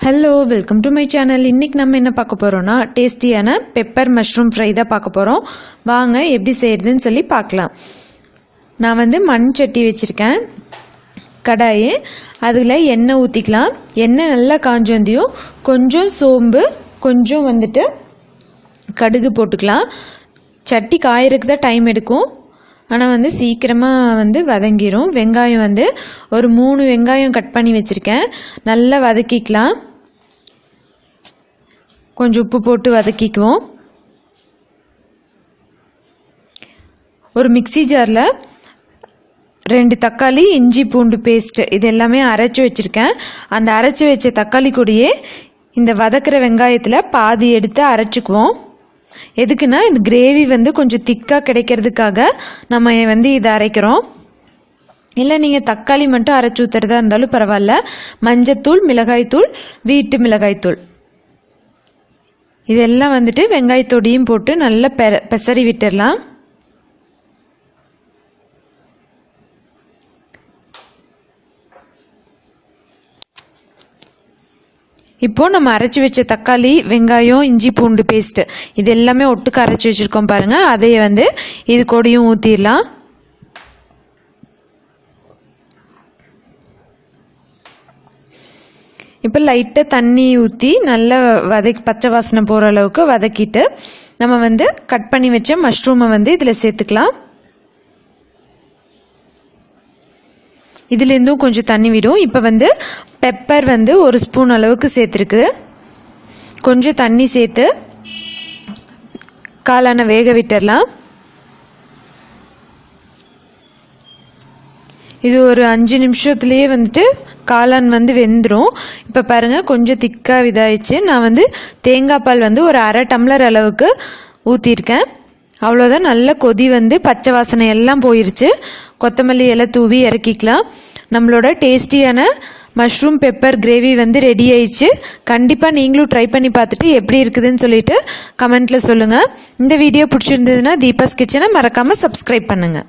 Hello, welcome to my channel. இன்றைக்கி நம்ம என்ன பார்க்க போகிறோன்னா டேஸ்டியான பெப்பர் மஷ்ரூம் ஃப்ரை தான் பார்க்க போகிறோம். வாங்க எப்படி செய்கிறதுன்னு சொல்லி பார்க்கலாம். நான் மண் சட்டி வச்சுருக்கேன், கடாய். அதில் எண்ணெய் ஊற்றிக்கலாம். எண்ணெய் நல்லா காஞ்சோந்தியும் கொஞ்சம் சோம்பு, கொஞ்சம் கடுகு போட்டுக்கலாம். சட்டி காயறதுக்கு தான் டைம் எடுக்கும், ஆனால் சீக்கிரமாக வதங்கிடும். வெங்காயம் ஒரு 3 வெங்காயம் கட் பண்ணி வச்சுருக்கேன். நல்லா வதக்கிக்கலாம். கொஞ்சம் உப்பு போட்டு வதக்கிக்குவோம். ஒரு மிக்ஸி ஜாரில் 2 தக்காளி, இஞ்சி பூண்டு பேஸ்ட்டு இது எல்லாமே அரைச்சி வச்சுருக்கேன். அந்த அரைச்சி வச்ச தக்காளி கூடயே இந்த வதக்கிற வெங்காயத்தில் பாதி எடுத்து அரைச்சிக்குவோம். எதுக்குன்னா இந்த கிரேவி கொஞ்சம் திக்காக கிடைக்கிறதுக்காக நம்ம இதை அரைக்கிறோம். இல்லை நீங்கள் தக்காளி மட்டும் அரைச்சி ஊற்றுறதா இருந்தாலும் பரவாயில்ல. மஞ்சத்தூள், மிளகாய்த்தூள், வீட்டு மிளகாய்த்தூள் இதெல்லாம் வெங்காயத்தோடையும் போட்டு நல்லா பெசரி விட்டுடலாம். இப்போது நம்ம அரைச்சி வச்ச தக்காளி, வெங்காயம், இஞ்சி பூண்டு பேஸ்ட்டு இது எல்லாமே ஒட்டுக்க அரைச்சி வச்சுருக்கோம் பாருங்கள். அதையே இது கூடயும் ஊற்றிடலாம். இப்போ லைட்டாக தண்ணி ஊற்றி நல்லா பச்சை வாசனை போகிற அளவுக்கு வதக்கிட்டு நம்ம கட் பண்ணி வச்ச மஷ்ரூமை இதில் சேர்த்துக்கலாம். இதுலேருந்தும் கொஞ்சம் தண்ணி விடும். இப்போ பெப்பர் 1 ஸ்பூன் அளவுக்கு சேர்த்துருக்கு. கொஞ்சம் தண்ணி சேர்த்து காளானை வேக விட்டுடலாம். இது ஒரு 5 நிமிஷத்துலேயே காளான் வெந்துடும். இப்போ பாருங்கள், கொஞ்சம் திக்காக இதாகிடுச்சு. நான் தேங்காய் பால் ஒரு 1/2 டம்ளர் அளவுக்கு ஊற்றிருக்கேன். அவ்வளோதான். நல்ல கொதி பச்சை வாசனை எல்லாம் போயிடுச்சு. கொத்தமல்லி இலை தூவி இறக்கிக்கலாம். நம்மளோட டேஸ்டியான மஷ்ரூம் பெப்பர் கிரேவி ரெடி ஆயிடுச்சு. கண்டிப்பாக நீங்களும் ட்ரை பண்ணி பார்த்துட்டு எப்படி இருக்குதுன்னு சொல்லிட்டு கமெண்ட்டில் சொல்லுங்கள். இந்த வீடியோ பிடிச்சிருந்ததுன்னா தீபாஸ் கிச்சனை மறக்காமல் சப்ஸ்கிரைப் பண்ணுங்கள்.